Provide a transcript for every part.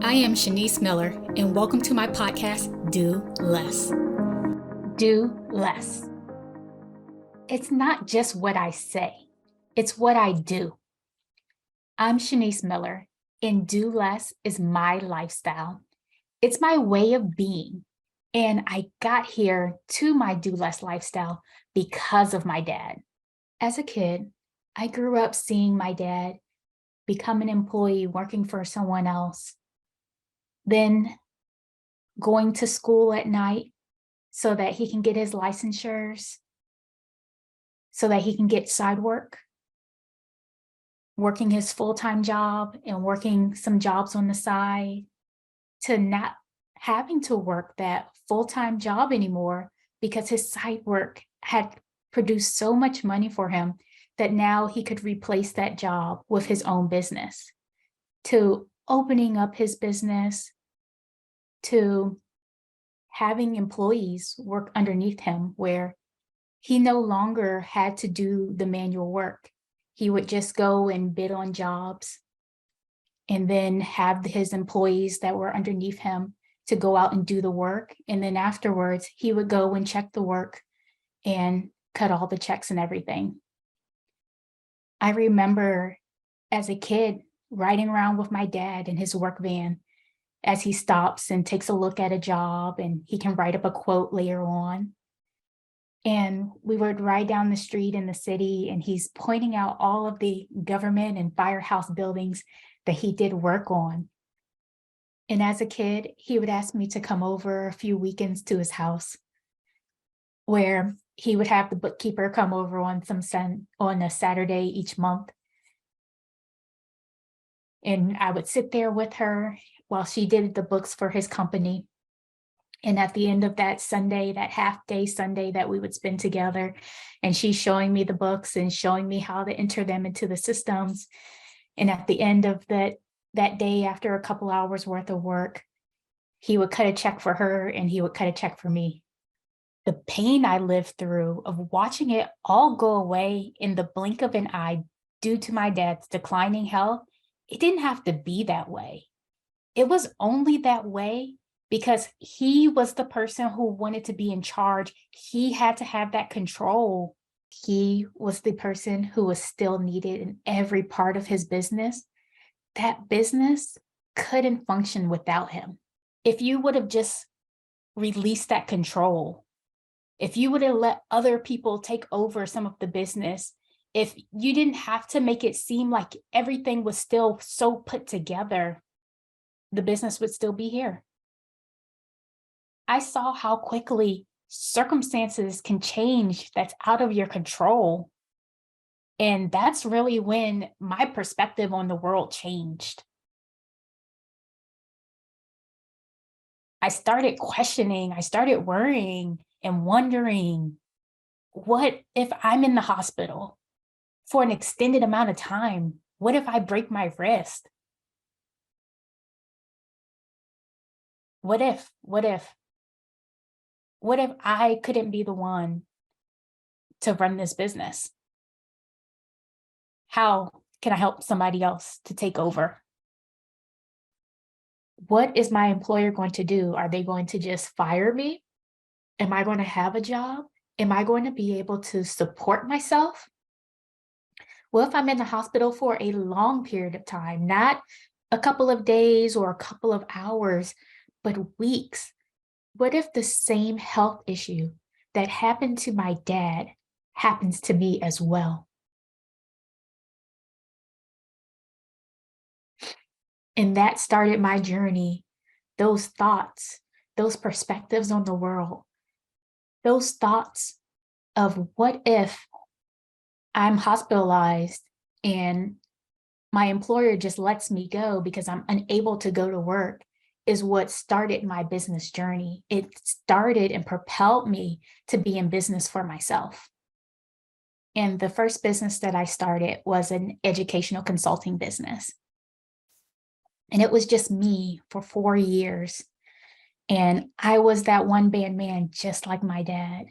I am Shanice Miller, and welcome to my podcast, Do Less. Do less. It's not just what I say, it's what I do. I'm Shanice Miller, and Do Less is my lifestyle. It's my way of being. And I got here to my Do Less lifestyle because of my dad. As a kid, I grew up seeing my dad become an employee working for someone else, then going to school at night so that he can get his licensures, so that he can get side work, working his full-time job and working some jobs on the side, to not having to work that full-time job anymore because his side work had produced so much money for him that now he could replace that job with his own business, to opening up his business, to having employees work underneath him where he no longer had to do the manual work. He would just go and bid on jobs and then have his employees that were underneath him to go out and do the work. And then afterwards, he would go and check the work and cut all the checks and everything. I remember as a kid riding around with my dad in his work van as he stops and takes a look at a job and he can write up a quote later on. And we would ride down the street in the city and he's pointing out all of the government and firehouse buildings that he did work on. And as a kid, he would ask me to come over a few weekends to his house where he would have the bookkeeper come over on on a Saturday each month. And I would sit there with her while she did the books for his company. And at the end of that Sunday, that half day Sunday that we would spend together, and she's showing me the books and showing me how to enter them into the systems. And at the end of that day, after a couple hours worth of work, he would cut a check for her and he would cut a check for me. The pain I lived through of watching it all go away in the blink of an eye due to my dad's declining health, it didn't have to be that way. It was only that way because he was the person who wanted to be in charge. He had to have that control. He was the person who was still needed in every part of his business. That business couldn't function without him. If you would have just released that control, if you would have let other people take over some of the business, if you didn't have to make it seem like everything was still so put together, the business would still be here. I saw how quickly circumstances can change that's out of your control. And that's really when my perspective on the world changed. I started questioning, I started worrying and wondering, what if I'm in the hospital for an extended amount of time? What if I break my wrist? What if I couldn't be the one to run this business? How can I help somebody else to take over? What is my employer going to do? Are they going to just fire me? Am I going to have a job? Am I going to be able to support myself? Well, if I'm in the hospital for a long period of time, not a couple of days or a couple of hours, but weeks, what if the same health issue that happened to my dad happens to me as well? And that started my journey, those thoughts, those perspectives on the world, those thoughts of what if I'm hospitalized and my employer just lets me go because I'm unable to go to work, is what started my business journey. It started and propelled me to be in business for myself. And the first business that I started was an educational consulting business. And it was just me for 4 years. And I was that one band man, just like my dad.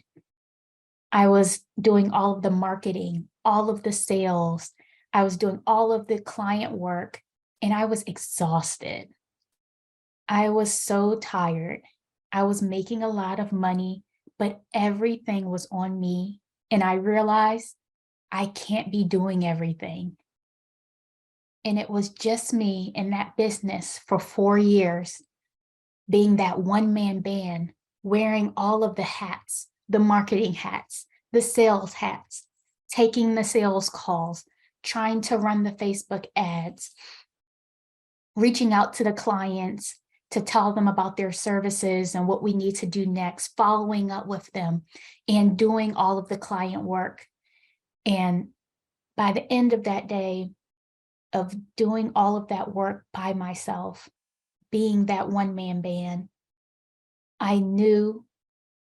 I was doing all of the marketing, all of the sales. I was doing all of the client work, and I was exhausted. I was so tired. I was making a lot of money, but everything was on me. And I realized I can't be doing everything. And it was just me in that business for 4 years, being that one-man band, wearing all of the hats, the marketing hats, the sales hats, taking the sales calls, trying to run the Facebook ads, reaching out to the clients to tell them about their services and what we need to do next, following up with them and doing all of the client work. And by the end of that day of doing all of that work by myself, being that one-man band, I knew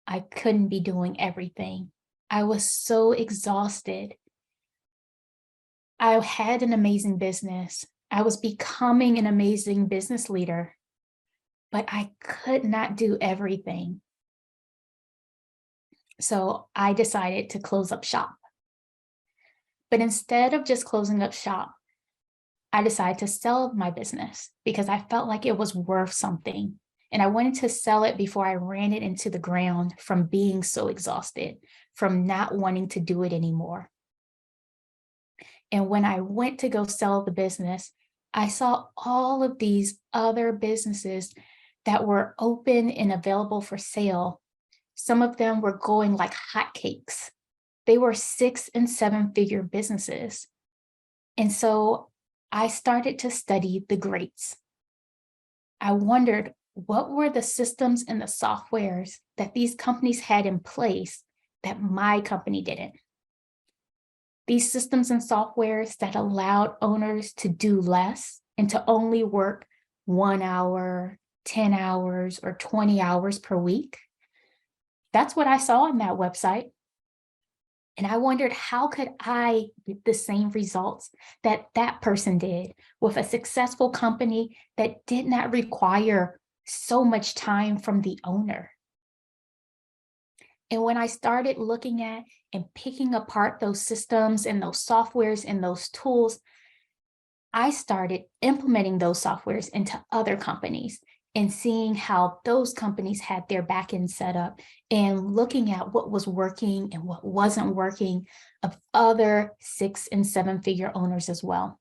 I couldn't be doing everything. I was so exhausted. I had an amazing business. I was becoming an amazing business leader, but I could not do everything. So I decided to close up shop. But instead of just closing up shop, I decided to sell my business because I felt like it was worth something. And I wanted to sell it before I ran it into the ground from being so exhausted, from not wanting to do it anymore. And when I went to go sell the business, I saw all of these other businesses that were open and available for sale. Some of them were going like hotcakes. They were 6- and 7-figure businesses. And so I started to study the greats. I wondered, what were the systems and the softwares that these companies had in place that my company didn't? These systems and softwares that allowed owners to do less and to only work 1 hour, 10 hours, or 20 hours per week. That's what I saw on that website. And I wondered, how could I get the same results that that person did with a successful company that did not require so much time from the owner? And when I started looking at and picking apart those systems and those softwares and those tools, I started implementing those softwares into other companies and seeing how those companies had their backend set up and looking at what was working and what wasn't working of other 6- and 7-figure owners as well.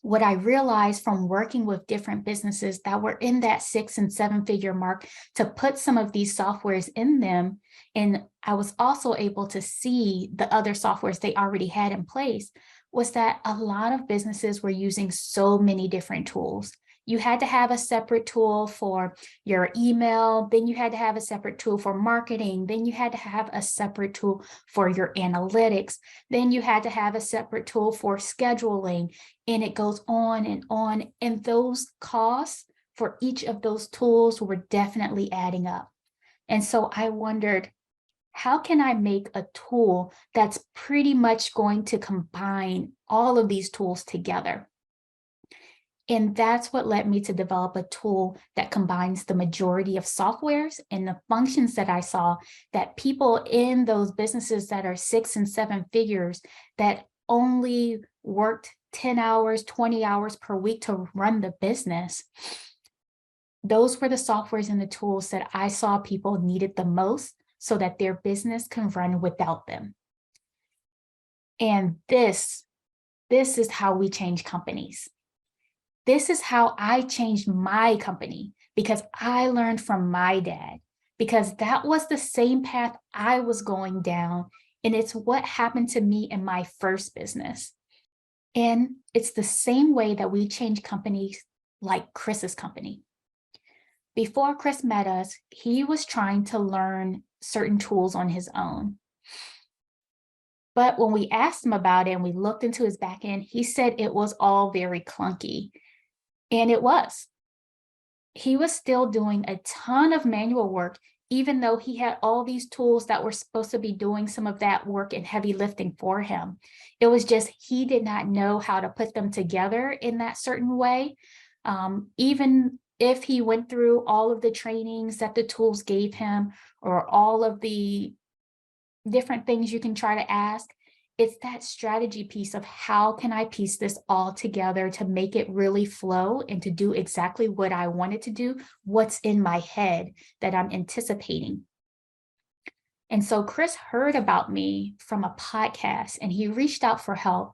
What I realized from working with different businesses that were in that 6- and 7-figure mark to put some of these softwares in them, and I was also able to see the other softwares they already had in place, was that a lot of businesses were using so many different tools. You had to have a separate tool for your email, then you had to have a separate tool for marketing, then you had to have a separate tool for your analytics, then you had to have a separate tool for scheduling, and it goes on and on. And those costs for each of those tools were definitely adding up. And so I wondered, how can I make a tool that's pretty much going to combine all of these tools together? And that's what led me to develop a tool that combines the majority of softwares and the functions that I saw that people in those businesses that are 6- and 7-figures that only worked 10 hours, 20 hours per week to run the business. Those were the softwares and the tools that I saw people needed the most so that their business can run without them. And this is how we change companies. This is how I changed my company, because I learned from my dad, because that was the same path I was going down. And it's what happened to me in my first business. And it's the same way that we change companies, like Chris's company. Before Chris met us, he was trying to learn certain tools on his own. But when we asked him about it and we looked into his back end, he said it was all very clunky. And it was. He was still doing a ton of manual work, even though he had all these tools that were supposed to be doing some of that work and heavy lifting for him. It was just he did not know how to put them together in that certain way. Even if he went through all of the trainings that the tools gave him, or all of the different things you can try to ask, It's that strategy piece of how can I piece this all together to make it really flow and to do exactly what I wanted to do, what's in my head that I'm anticipating. And so Chris heard about me from a podcast and he reached out for help.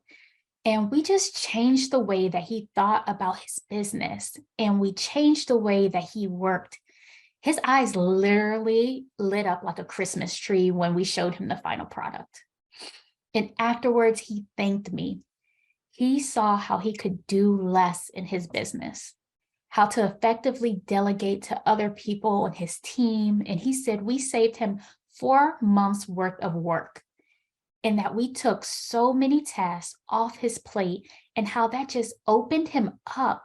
And we just changed the way that he thought about his business. And we changed the way that he worked. His eyes literally lit up like a Christmas tree when we showed him the final product. And afterwards, he thanked me. He saw how he could do less in his business, how to effectively delegate to other people on his team. And he said we saved him 4 months worth of work, and that we took so many tasks off his plate, and how that just opened him up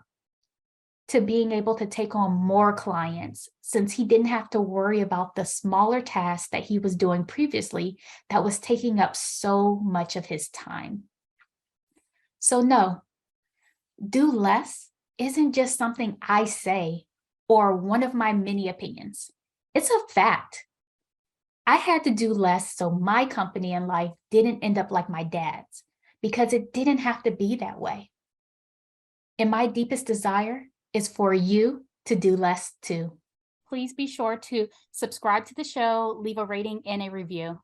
to being able to take on more clients, since he didn't have to worry about the smaller tasks that he was doing previously that was taking up so much of his time. So no, do less isn't just something I say or one of my many opinions. It's a fact. I had to do less so my company and life didn't end up like my dad's, because it didn't have to be that way. And my deepest desire is for you to do less too. Please be sure to subscribe to the show, leave a rating and a review.